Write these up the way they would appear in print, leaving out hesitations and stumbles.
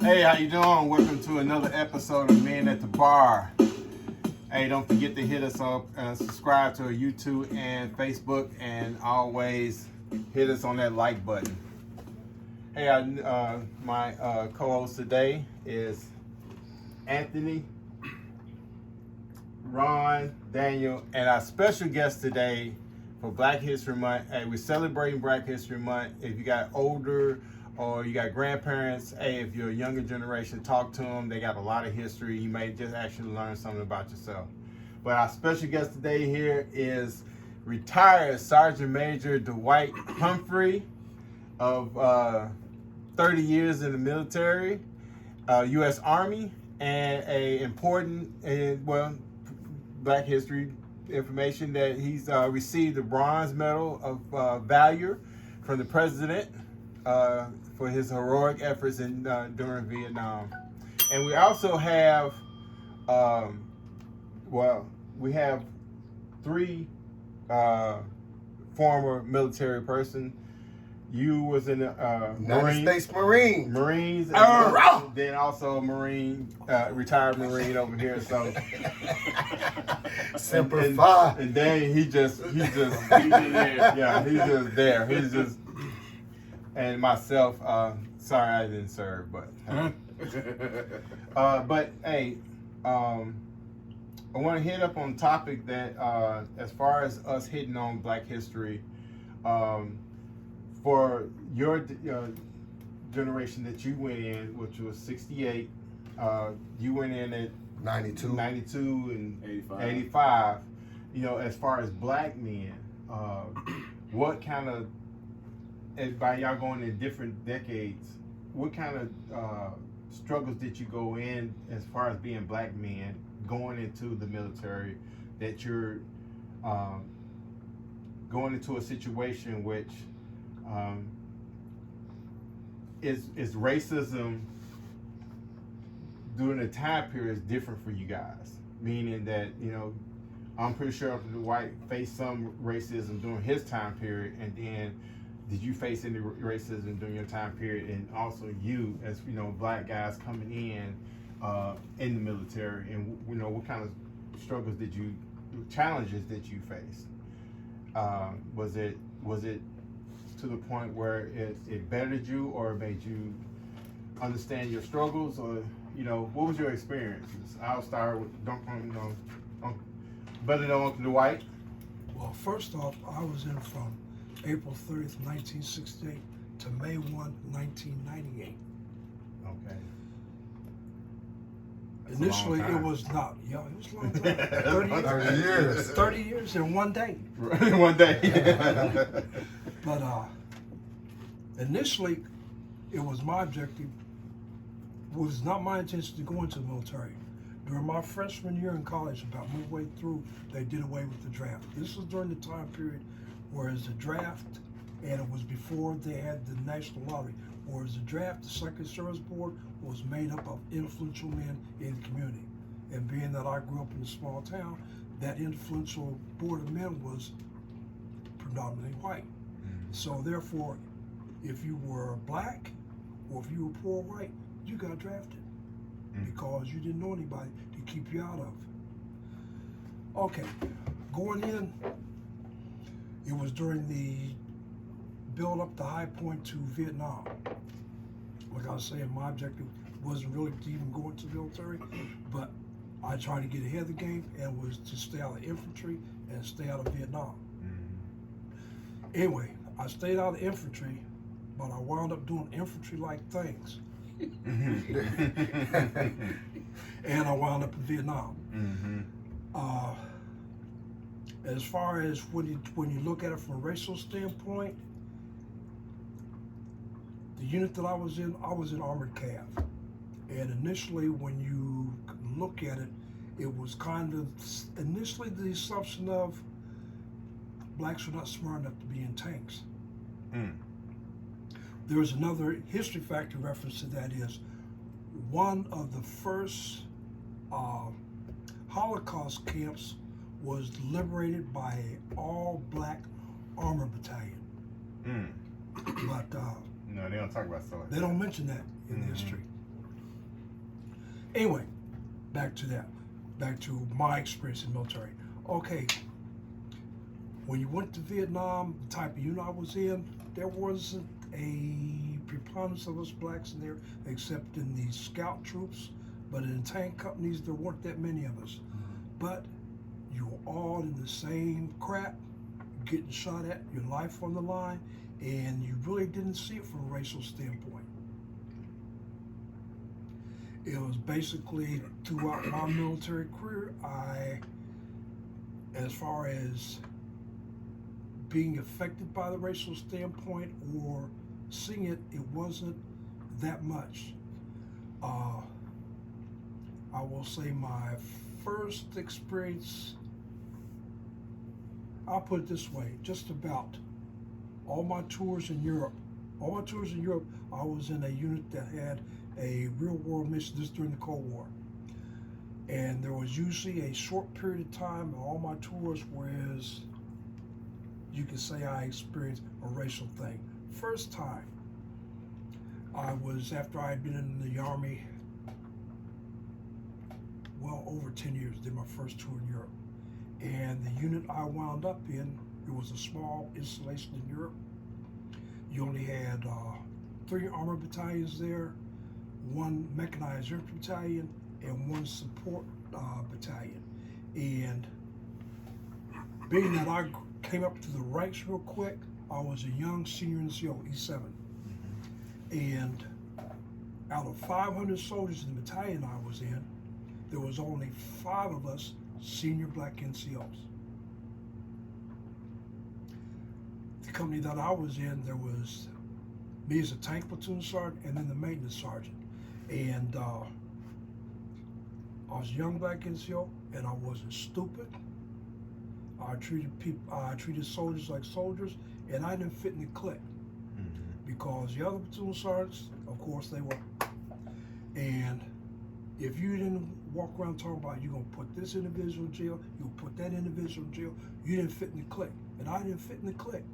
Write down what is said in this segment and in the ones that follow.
Hey, how you doing? Welcome to another episode of Men at the Bar. Hey, don't forget to hit us up and subscribe to our YouTube and Facebook, and always hit us on that like button. Hey, my co-host today is Anthony, Ron, Daniel, and our special guest today for Black History Month. Hey, we're celebrating Black History Month. If you got older or you got grandparents, hey, if you're a younger generation, talk to them. They got a lot of history. You may just actually learn something about yourself. But our special guest today here is retired Sergeant Major Dwight Humphrey of 30 years in the military, U.S. Army, and a important, Black history information that he's received the Bronze Medal of Valor from the President for his heroic efforts during Vietnam. And we also have, we have three former military persons. You was in the United States Marines, and then also a Marine, retired Marine over here. So Semper Fi. And then he's just yeah, he's just there. He's just, and myself, sorry I didn't serve, but hey, I want to hit up on a topic that as far as us hitting on Black history, for your generation that you went in, which was 68, you went in at 92 and 85. You know, as far as Black men, what kind of, and by y'all going in different decades, what kind of struggles did you go in as far as being Black men going into the military, that you're going into a situation which is racism during the time period is different for you guys? Meaning that, you know, I'm pretty sure Dwight faced some racism during his time period, and then did you face any racism during your time period? And also you, as you know, Black guys coming in the military, and you know, what kind of struggles challenges did you face? Was it to the point where it bettered you or made you understand your struggles, or you know, what was your experiences? I'll start with better than Uncle Dwight. Well, first off, I was in from April 30th, 1968 to May 1, 1998. Okay. That's initially, it was not. Yeah, it was a long time. 30 years. 30 years in one day. One day. But initially, it was my objective. Was not my intention to go into the military. During my freshman year in college, about midway through, they did away with the draft. This was during the time period, whereas the draft, and it was before they had the national lottery, whereas the draft, the Second Service Board, was made up of influential men in the community. And being that I grew up in a small town, that influential board of men was predominantly white. So therefore, if you were Black or if you were poor white, you got drafted because you didn't know anybody to keep you out of. Okay, going in, it was during the build up the high point to Vietnam. Like I was saying, my objective wasn't really to even go into the military, but I tried to get ahead of the game and was to stay out of infantry and stay out of Vietnam. Anyway, I stayed out of infantry, but I wound up doing infantry-like things. And I wound up in Vietnam. As far as when you look at it from a racial standpoint, the unit that I was in Armored Cav. And initially, when you look at it, it was kind of initially the assumption of Blacks were not smart enough to be in tanks. There's another history factor reference to that is one of the first Holocaust camps was liberated by an all-Black armor battalion. But No, they don't talk about stories. They don't mention that in the history. Anyway, back to that. Back to my experience in the military. Okay, when you went to Vietnam, the type of unit I was in, there wasn't a preponderance of us blacks in there, except in the scout troops. But in tank companies, there weren't that many of us. But you were all in the same crap, getting shot at, your life on the line, and you really didn't see it from a racial standpoint. It was basically throughout my military career, as far as being affected by the racial standpoint or seeing it, it wasn't that much. I will say my first experience, I'll put it this way, just about all my tours in Europe, I was in a unit that had a real world mission, this during the Cold War. And there was usually a short period of time in all my tours whereas you could say I experienced a racial thing. First time, I was after I had been in the Army, well, over 10 years, did my first tour in Europe. And the unit I wound up in, it was a small installation in Europe. You only had 3 armor battalions there, 1 mechanized infantry battalion, and 1 support battalion. And being that I came up to the ranks real quick, I was a young senior NCO, E7. And out of 500 soldiers in the battalion I was in, there was only 5 of us senior black NCOs. The company that I was in, there was me as a tank platoon sergeant and then the maintenance sergeant. And I was a young black NCO and I wasn't stupid. I treated soldiers like soldiers, and I didn't fit in the clique. Because the other platoon sergeants, of course, they were. And if you didn't walk around talking about you're gonna put this individual in jail, you'll put that individual in jail, you didn't fit in the clique, and I didn't fit in the clique.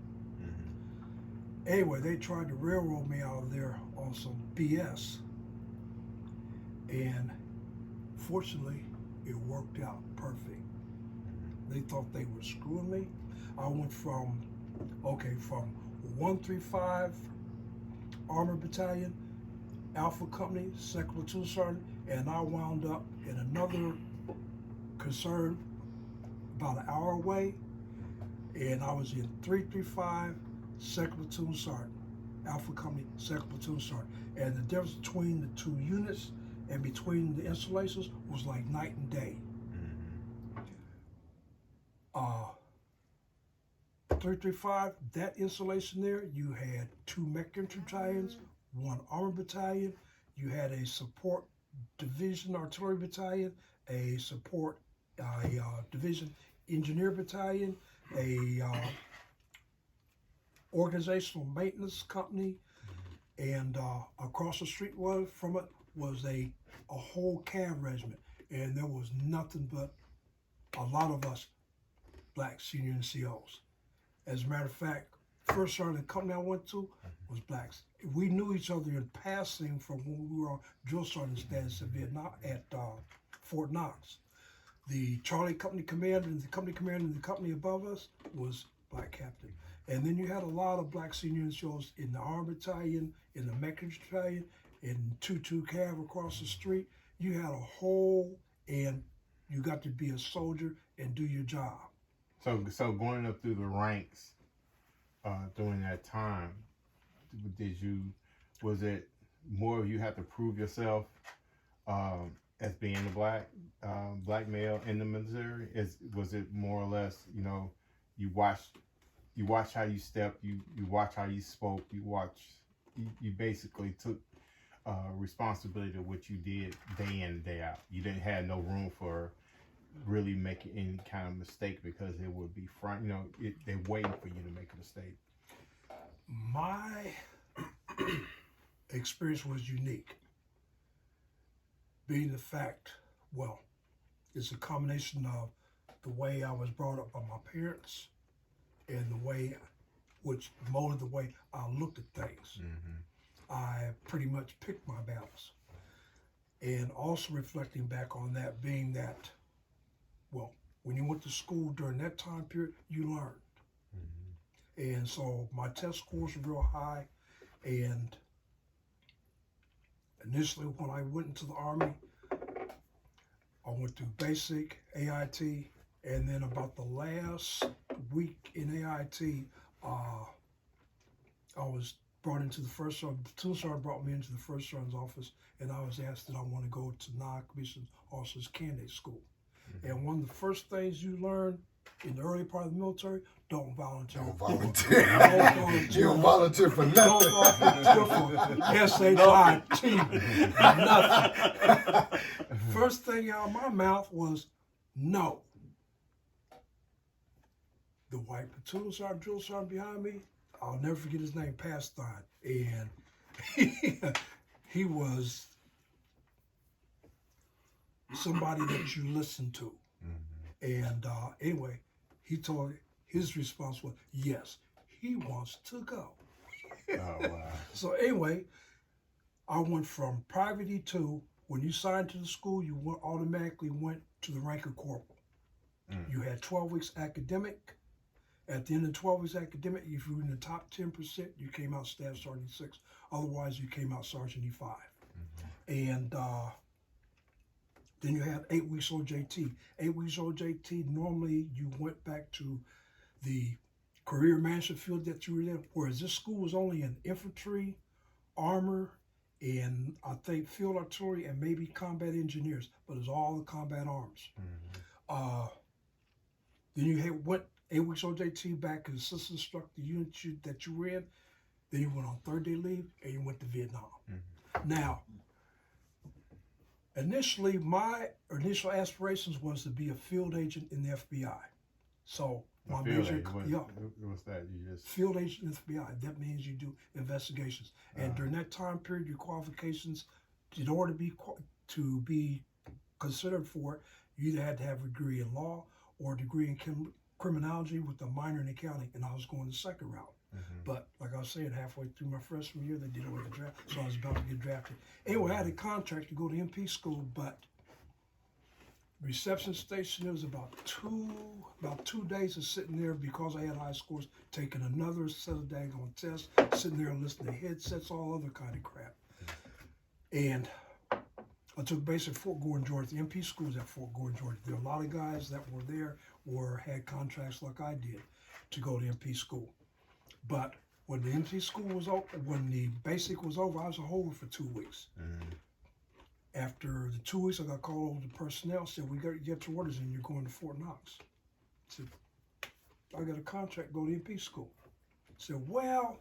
Anyway, they tried to railroad me out of there on some BS, and fortunately, it worked out perfect. They thought they were screwing me. I went from 135 Armor Battalion, Alpha Company, 2nd Platoon Sergeant, and I wound up in another concern about an hour away, and I was in 335, 2nd Platoon Sergeant, Alpha Company, 2nd Platoon Sergeant. And the difference between the 2 units and between the installations was like night and day. 335, that installation there, you had 2 mech infantry battalions, 1 armor battalion, you had a support division artillery battalion, a support division engineer battalion, a organizational maintenance company, and across the street from it was a whole CAV regiment, and there was nothing but a lot of us black senior NCOs. As a matter of fact, first sergeant company I went to was blacks. We knew each other in passing from when we were on drill sergeant status at Vietnam at Fort Knox. The Charlie company commander and the company above us was black captain. And then you had a lot of black senior NCOs in the armor battalion, in the mech battalion, in 2-2 Cav across the street. You had a whole, and you got to be a soldier and do your job. So going up through the ranks during that time, was it more you had to prove yourself as being a black male in the military? Was it more or less, you watched how you stepped, you watched how you spoke, you basically took responsibility of what you did day in and day out. You didn't have no room for really making any kind of mistake because it would be they're waiting for you to make a mistake. My experience was unique, being the fact, it's a combination of the way I was brought up by my parents and the way, which molded the way I looked at things. I pretty much picked my battles. And also reflecting back on that, being that, well, when you went to school during that time period, you learned. And so my test scores were real high. And initially, when I went into the Army, I went through basic, AIT, and then about the last week in AIT, I was brought into the first sergeant. The platoon sergeant brought me into the first sergeant's office, and I was asked that I want to go to non-commissioned officers candidate school. And one of the first things you learn in the early part of the military, don't volunteer. Don't volunteer. Don't volunteer. You don't volunteer for Don't nothing. volunteer for S-H-I-T. Nothing. First thing out of my mouth was no. The white platoon sergeant, drill sergeant behind me, I'll never forget his name, Pastine. And he was somebody that you listen to. And anyway, he told his response was, yes, he wants to go. Oh, wow. So anyway, I went from private E2. When you signed to the school, you automatically went to the rank of corporal. You had 12 weeks academic. At the end of 12 weeks academic, if you were in the top 10%, you came out Staff Sergeant 6. Otherwise, you came out Sergeant E5. And then you had 8 weeks OJT. 8 weeks OJT, normally you went back to the career management field that you were in, whereas this school was only in infantry, armor, and I think field artillery and maybe combat engineers, but it's all the combat arms. Then you went 8 weeks OJT back as assistant instructor unit that you were in. Then you went on 3rd-day leave and you went to Vietnam. Now, initially, my initial aspirations was to be a field agent in the FBI. So my major, What's that? You just field agent in the FBI. That means you do investigations. And during that time period, your qualifications, in order to be considered for it, you either had to have a degree in law or a degree in criminology with a minor in accounting. And I was going the second route. But like I was saying, halfway through my freshman year, they did away with the draft, so I was about to get drafted. Anyway, I had a contract to go to MP school, but reception station, it was about two days of sitting there because I had high scores, taking another set of daggone tests, sitting there listening to headsets, all other kind of crap. And I took base at Fort Gordon, Georgia. The MP school was at Fort Gordon, Georgia. There were a lot of guys that were there had contracts like I did to go to MP school. But when the MP school was over, when the basic was over, I was a holder for 2 weeks. After the 2 weeks, I got called over to personnel, said, we got to get your orders and you're going to Fort Knox. I said, I got a contract, go to MP school. I said, well,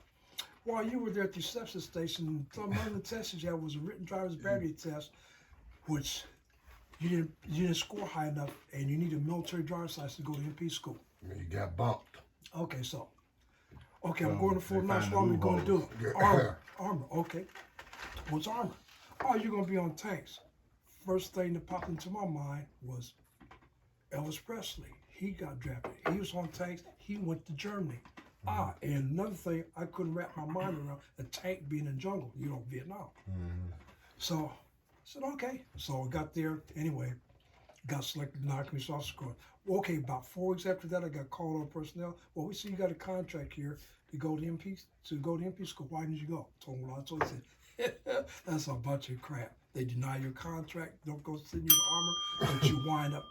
while you were there at the reception station, some of the tests you had was a written driver's battery test, which you didn't score high enough, and you need a military driver's license to go to MP school. You got bumped. Okay, I'm going to Fort Knox. What are we going to do? Armor. Okay. What's armor? Oh, you're going to be on tanks. First thing that popped into my mind was Elvis Presley. He got drafted. He was on tanks. He went to Germany. And another thing I couldn't wrap my mind around, a tank being in jungle, Vietnam. So I said, okay. So I got there. Anyway, got selected to non-commissioned officer corps. Okay, about 4 weeks after that, I got called on personnel. Well, we see you got a contract here to go to MP school. Why didn't you go? Told him what I told him. He said, that's a bunch of crap. They deny your contract, don't go send you to armor, but you wind up,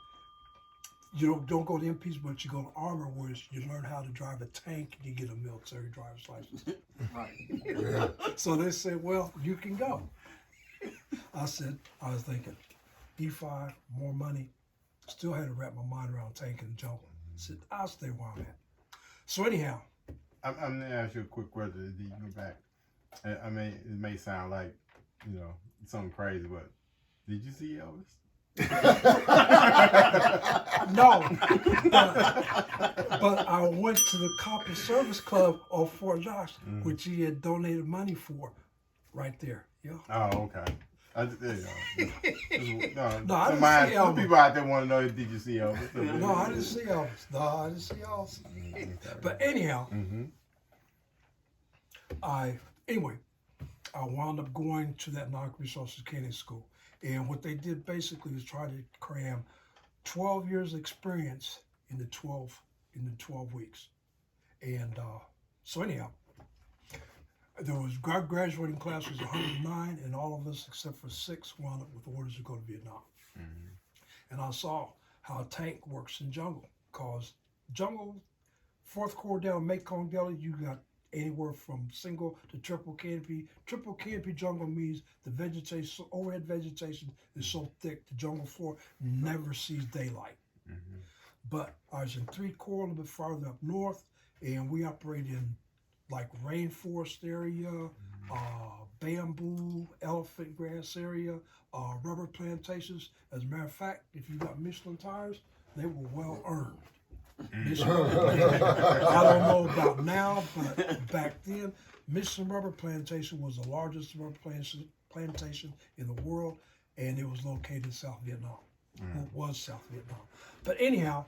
don't go to MPs, but you go to armor, where you learn how to drive a tank and you get a military driver's license. Right. So they said, well, you can go. I was thinking, E5, more money. Still had to wrap my mind around tank and jungle. I said, I'll stay where I'm at. So anyhow. I'm going to ask you a quick question. Did you go back? I mean, it may sound like, something crazy, but did you see Elvis? No. But I went to the Copper Service Club of Fort Knox, which he had donated money for right there. Yeah. Oh, okay. There you go. No, I didn't see Elvis. Some people out there want to know, did you see Elvis? No, I didn't see Elvis. But anyhow, anyway, I wound up going to that non-resources candidate school. And what they did basically was try to cram 12 years experience in the 12 weeks. And so anyhow, there was graduating class was 109, and all of us except for 6 wound up with orders to go to Vietnam. And I saw how a tank works in jungle, cause jungle, 4th Corps down Mekong Delta, you got anywhere from single to triple canopy. Triple canopy jungle means the vegetation, overhead vegetation is so thick the jungle floor never sees daylight. But I was in 3 Corps a little bit farther up north, and we operated in like rainforest area, bamboo, elephant grass area, rubber plantations. As a matter of fact, if you got Michelin tires, they were well earned. I don't know about now, but back then, Michelin Rubber Plantation was the largest rubber plantation in the world, and it was located in South Vietnam. Well, it was South Vietnam. But anyhow,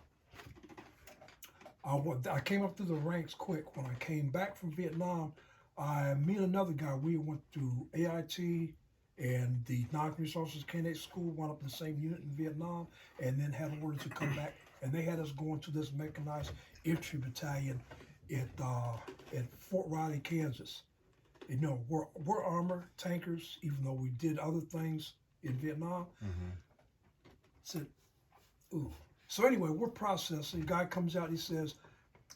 I came up through the ranks quick. When I came back from Vietnam, me and another guy, we went through AIT and the Non-Resources Candidate School, went up in the same unit in Vietnam, and then had orders to come back. And they had us going to this mechanized infantry battalion at Fort Riley, Kansas. You know, we're armor, tankers, even though we did other things in Vietnam. Said, ooh. So anyway, we're processing. The guy comes out, he says,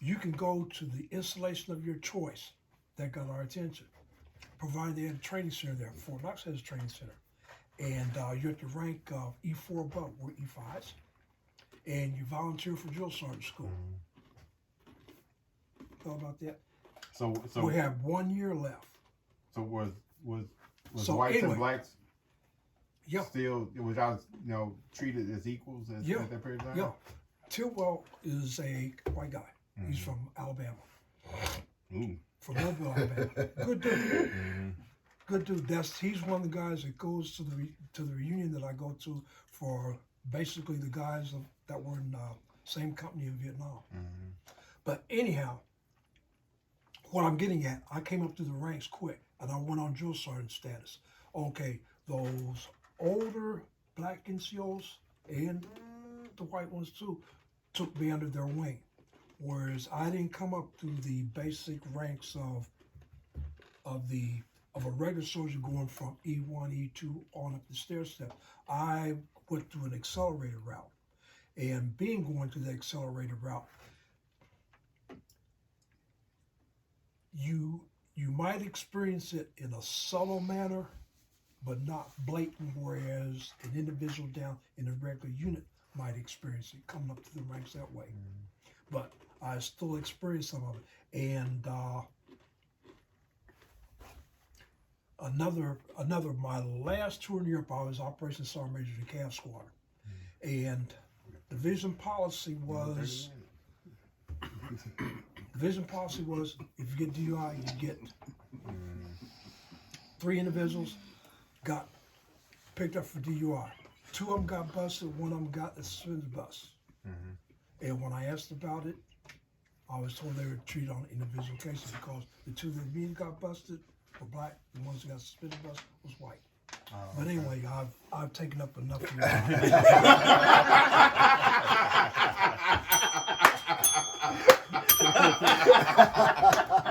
you can go to the installation of your choice. That got our attention. Provided they had a training center there. Fort Knox has a training center. And you're at the rank of E4 above, we're E5s. And you volunteer for drill sergeant school. Thought about that? So We have 1 year left. So was So whites anyway, and blacks Yeah, still, was y'all, treated as equals at that period of time? yeah. Tilwell is a white guy. He's from Alabama. Ooh. From Mobile, Alabama. Good dude. Good dude. He's one of the guys that goes to the reunion that I go to for basically the guys that were in the same company in Vietnam. But anyhow, what I'm getting at, I came up through the ranks quick, and I went on drill sergeant status. Okay, those older black NCOs and the white ones too took me under their wing, whereas I didn't come up through the basic ranks of a regular soldier going from E1, E2 on up the stair step. I went through an accelerated route, and going through the accelerated route, you might experience it in a subtle manner, but not blatant, whereas an individual down in a regular unit might experience it coming up to the ranks that way. But I still experienced some of it. And my last tour in Europe, I was Operation Sergeant Major of the CAV Squadron. And the vision policy was, if you get DUI, you get 3 individuals got picked up for DUI. 2 of them got busted, 1 of them got a suspended bus. And when I asked about it, I was told they were treated on individual cases because the 2 that me got busted were black, the ones that got suspended bus was white. But anyway, I've taken up enough of your time.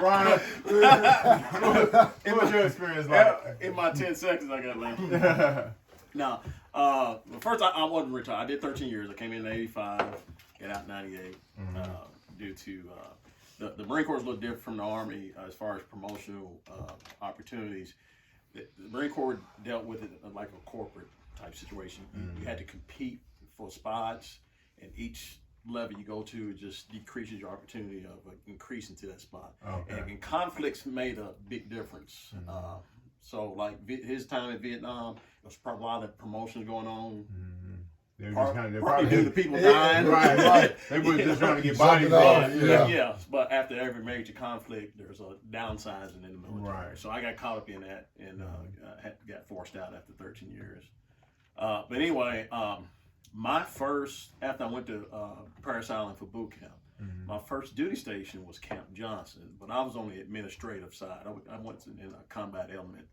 Ron, what was your experience like? In my 10 seconds I got left. Now, first I wasn't retired. I did 13 years. I came in 85, got out in 98 due to the Marine Corps is a little different from the Army as far as promotional opportunities. The Marine Corps dealt with it like a corporate type situation. You had to compete for spots, and each level you go to, it just decreases your opportunity of increasing to that spot. Okay. And conflicts made a big difference. So like his time in Vietnam, there was probably a lot of promotions going on. Probably due to people dying. Right. They were just trying to get bodies on. Yeah. But after every major conflict, there's a downsizing in the military. Right. So I got caught up in that and got forced out after 13 years. But anyway, my first, after I went to Paris Island for boot camp, My first duty station was Camp Johnson, but I was on the administrative side. I went in a combat element,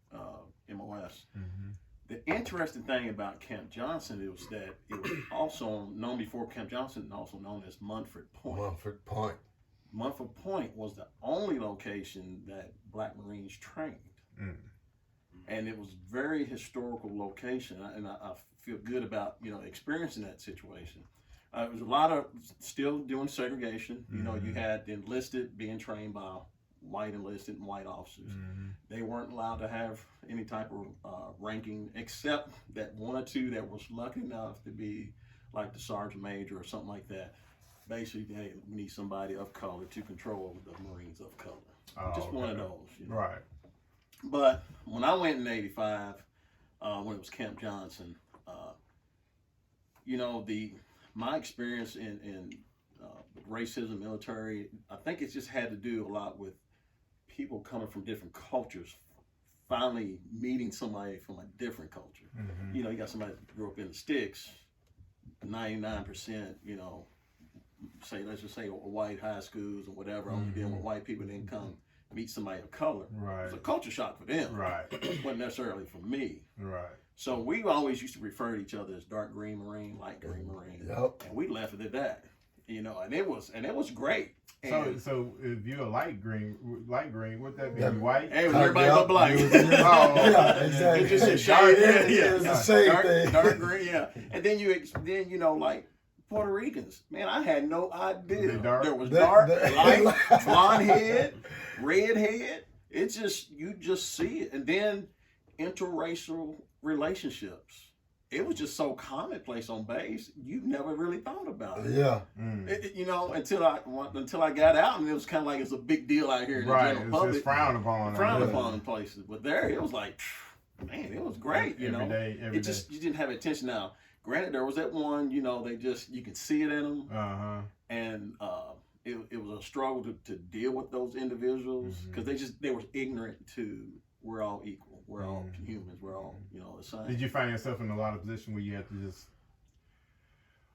MOS. The interesting thing about Camp Johnson was that it was also known before Camp Johnson, also known as Munford Point. Munford Point. Munford Point was the only location that Black Marines trained. And it was a very historical location, and I feel good about, you know, experiencing that situation. It was a lot of still doing segregation. You know, you had the enlisted being trained by white enlisted and white officers. They weren't allowed to have any type of ranking, except that one or two that was lucky enough to be like the sergeant major or something like that. Basically, hey, we need somebody of color to control the Marines of color. Just one of those. You know? Right. But when I went in '85, when it was Camp Johnson, you know, my experience in racism, military, I think it just had to do a lot with people coming from different cultures, finally meeting somebody from a different culture. You know, you got somebody that grew up in the sticks, 99%, you know, let's just say white high schools or whatever, only dealing with white people, then come meet somebody of color. Right. It's a culture shock for them. Right. It wasn't necessarily for me. Right. So we always used to refer to each other as dark green Marine, light green Marine. Yep. And we left it at that. You know, and it was great. So, And so if you're a light green, what that mean? Yeah. White? hey, everybody but black. Yeah, exactly. It's just a It's shade. the same dark, thing. dark green, yeah. And then you know, like Puerto Ricans. Man, I had no idea. They dark? There was They- dark, they- light, blonde head, red head. It's just, you just see it. And then interracial relationships. It was just so commonplace on base. You never really thought about it. Yeah. You know, until I got out, and it was kind of like it's a big deal out here in the Right. general It's public. just frowned upon. Frowned Yeah. upon in places, but there it was like, man, it was great. You know, Every it just you didn't have attention. Now, granted, there was that one. You know, you could see it in them, and it was a struggle to deal with those individuals because they were ignorant to we're all equal. We're all humans. We're all, you know, the same. Did you find yourself in a lot of position where you had to just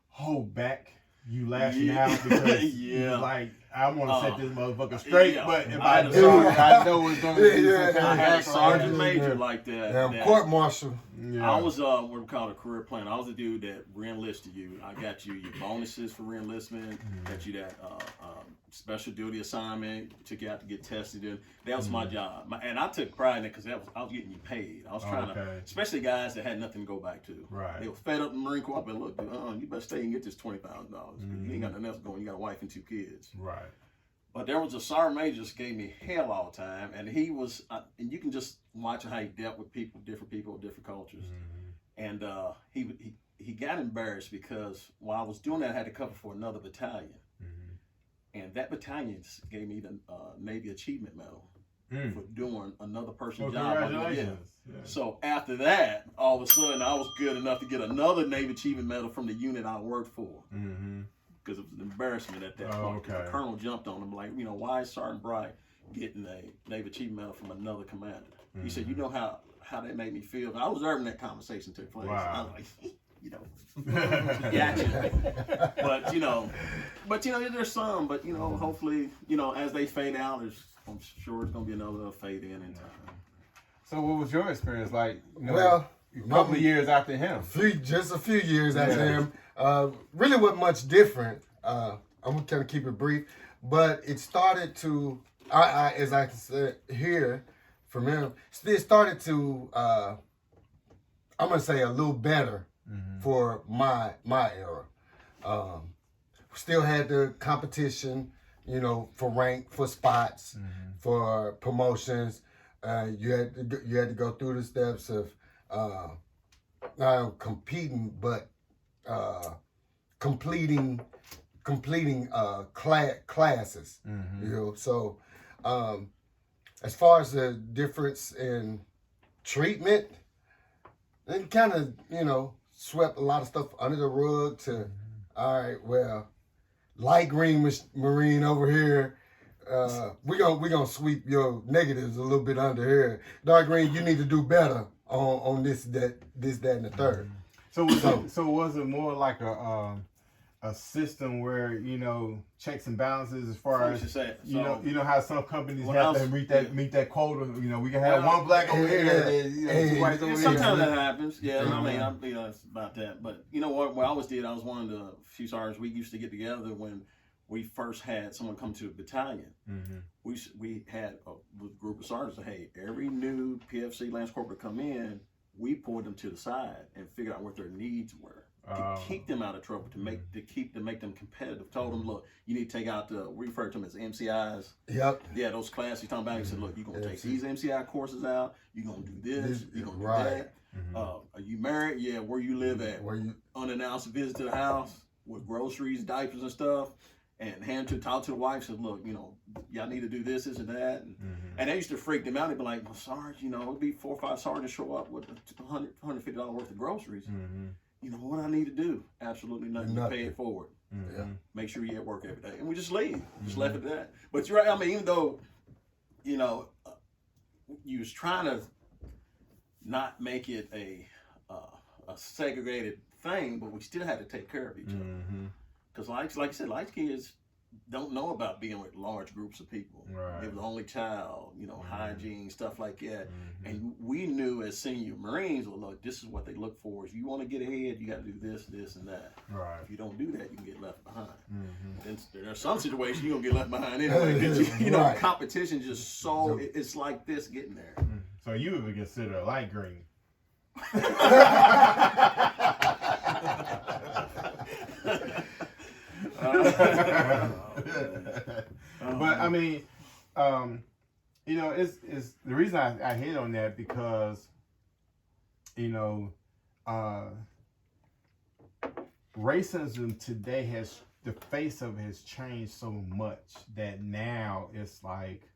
hold back? You lashing out because you like, I want to set this motherfucker straight, but if I do, I know it's going to be some kind I of had a backlash. sergeant major like that. Damn court martial. Yeah. I was what we call a career planner. I was the dude that re-enlisted you. I got you your bonuses for re-enlistment. Got you that special duty assignment. Took you out to get tested. And that was my job. And I took pride in it because I was getting you paid. I was trying to, especially guys that had nothing to go back to. Right. They were fed up in the Marine Corps. I said, look, dude, you better stay and get this $20,000. You ain't got nothing else going. You got a wife and 2 kids. Right. But there was a sergeant major that gave me hell all the time, and he was, and you can just watch how he dealt with different people, different cultures. And he got embarrassed because while I was doing that, I had to cover for another battalion, and that battalion gave me the Navy Achievement Medal for doing another person's job. Congratulations. Yeah. So after that, all of a sudden, I was good enough to get another Navy Achievement Medal from the unit I worked for. Because it was an embarrassment at that point. The colonel jumped on him like, you know, why is Sergeant Bright getting a Navy Achievement Medal from another commander? He said, you know how that made me feel. And I was observing that conversation took place. Wow. I was like, you know, gotcha. But you know, there's some. But you know, hopefully, you know, as they fade out, I'm sure it's gonna be another fade in time. So, what was your experience like? You know, Well, a couple of years after him. Just a few years after him. Really wasn't much different. I'm gonna kind of keep it brief, but it started to, as I can say here from him, it started to, I'm gonna say a little better for my era. Still had the competition, you know, for rank, for spots, for promotions. You had to go through the steps of not competing, but completing classes. You know, so as far as the difference in treatment, it kind of, you know, swept a lot of stuff under the rug to, all right, well, light green Marine over here, we gonna sweep your negatives a little bit under here. Dark green, you need to do better on this, that, and the third. So was it more like a a system where checks and balances as far What as you said. you So, know how some companies What have else? to meet that quota. We can have Well, one black over here, yeah. and then, two whites over here. sometimes that happens. Yeah, Yeah. I mean, it's about that. But you know what? What I always did, I was one of the few sergeants we used to get together when we first had someone come to a battalion. Mm-hmm. We had a group of sergeants say, hey, every new PFC Lance Corporal come in, we pulled them to the side and figure out what their needs were to keep them out of trouble, to make them competitive. Told them, look, you need to take out we refer to them as MCIs. Yep. Yeah, those classes you're talking about. He said, look, you're gonna take these MCI courses out. You're gonna do this. You're gonna do that. Mm-hmm. Are you married? Yeah. Where you live at? Where you? Unannounced visit to the house with groceries, diapers, and stuff. And talk to the wife, said, look, y'all need to do this and that. And they used to freak them out. They'd be like, well, Sarge, it'd be 4 or 5 sergeants show up with $100, $150 worth of groceries. What I need to do? Absolutely nothing. You pay it forward. Yeah. Make sure you're at work every day. And we just leave. Just left it at that. But you're right. I mean, even though, you was trying to not make it a segregated thing, but we still had to take care of each other. Because like you said, light kids don't know about being with large groups of people. Right. They were the only child, hygiene, stuff like that. And we knew as senior Marines, well, look, this is what they look for. If you want to get ahead, you got to do this, this, and that. Right. If you don't do that, you can get left behind. And there's some situations you're going to get left behind anyway. Competition just so, it's like this getting there. So you would consider a light green. But I mean, it's the reason I hit on that because, racism today the face of it has changed so much that now it's like,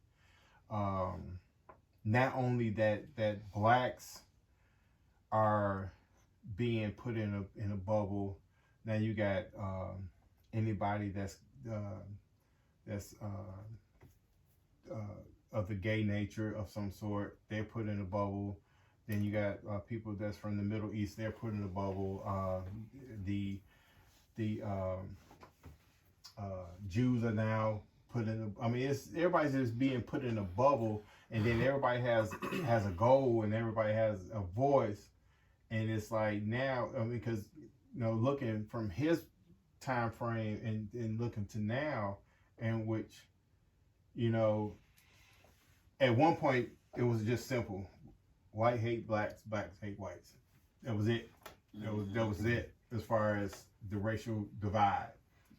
not only that blacks are being put in a bubble. Now you got anybody that's of the gay nature of some sort, they're put in a bubble. Then you got people that's from the Middle East, they're put in a bubble. The Jews are now put in a. I mean, everybody's just being put in a bubble, and then everybody has a goal and everybody has a voice, and it's like now, because looking from his time frame and looking to now, in which at one point it was just simple: white hate blacks, blacks hate whites. That was it. That was it as far as the racial divide.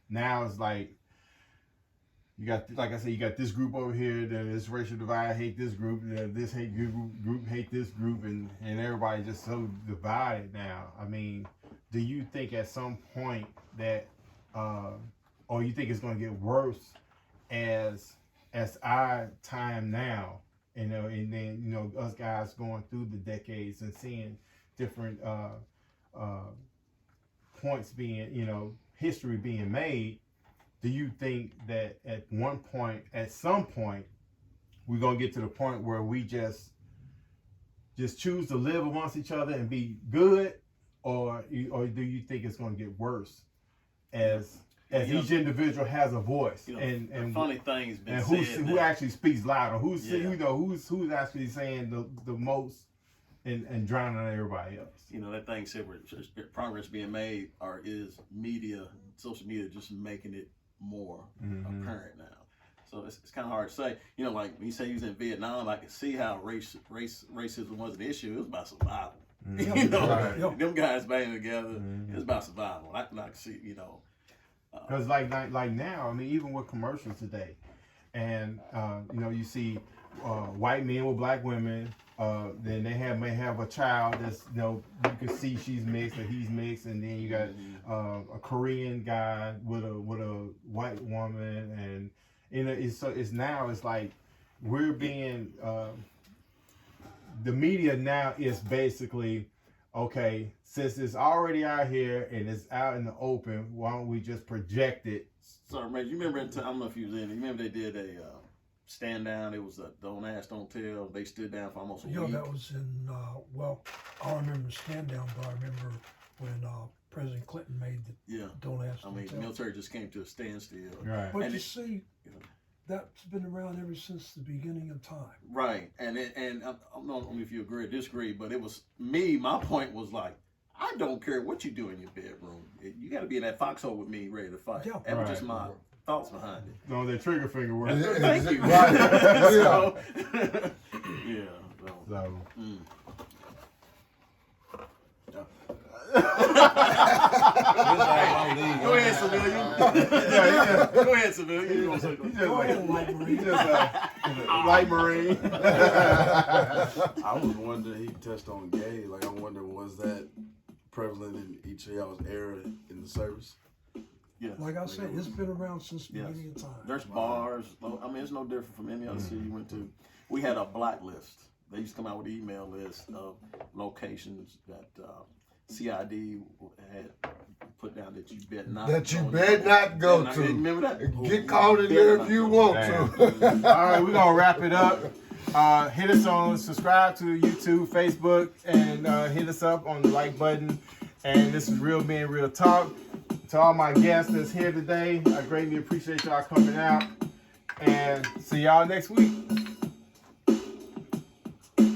Now it's like you got, like I said, you got this group over here, then this racial divide hate this group, this hate group hate this group, and everybody just so divided now. I mean, do you think at some point that, or you think it's going to get worse as our time now, and then us guys going through the decades and seeing different points being, history being made? Do you think that at some point, we're gonna get to the point where we just choose to live amongst each other and be good, or do you think it's gonna get worse as each individual has a voice? And funny thing has been and said who actually speaks louder? Who's actually saying the most and drowning out everybody else? That thing said where progress being made, or is social media just making it more apparent now? So it's kind of hard to say. Like when you say he was in Vietnam, I can see how racism was an issue. It was about survival. Right. Them guys banding together. It was about survival. I can see, Because like now, I mean, even with commercials today, and you see white men with black women. Then they may have a child that's you can see she's mixed or he's mixed, and then you got a Korean guy with a white woman, and it's like we're being the media now is basically, okay, since it's already out here and it's out in the open, why don't we just project it? So, man, you remember? I don't know if you was in it. You remember they did stand down. It was a don't ask, don't tell. They stood down for almost a You know, week. that was in, well, I don't remember the stand down, but I remember when President Clinton made the Yeah. don't ask, I don't mean, tell. the military just came to a standstill. Right. But And you it- see, Yeah. that's been around ever since the beginning of time. Right. And I don't know if you agree or disagree, but it was me. My point was like, I don't care what you do in your bedroom. You got to be in that foxhole with me, ready to fight. Yeah. That was Right. just my thoughts behind it. No, that trigger finger work. Yeah. Thank you. Right. So, yeah. So, So, go ahead, civilian. Go ahead, civilian. You gonna say he something? just Go ahead, like, Light he Marine. just light marine. I was wondering, he touched on gay. Like, I'm wondering, was that prevalent in each of y'all's era in the service? Yeah. Like I said, it's been around since the Yes. beginning of time. There's bars. I mean, it's no different from any other city you went to. We had a blacklist. They used to come out with an email list of locations that CID had put down that you bet not. That you go bet not go Bet to. Remember that? Get caught in there if you want to. All right, we're gonna wrap it up. Hit us on subscribe to YouTube, Facebook, and hit us up on the like button. And this is Real Men, Real Talk. To all my guests that's here today, I greatly appreciate y'all coming out. And see y'all next week.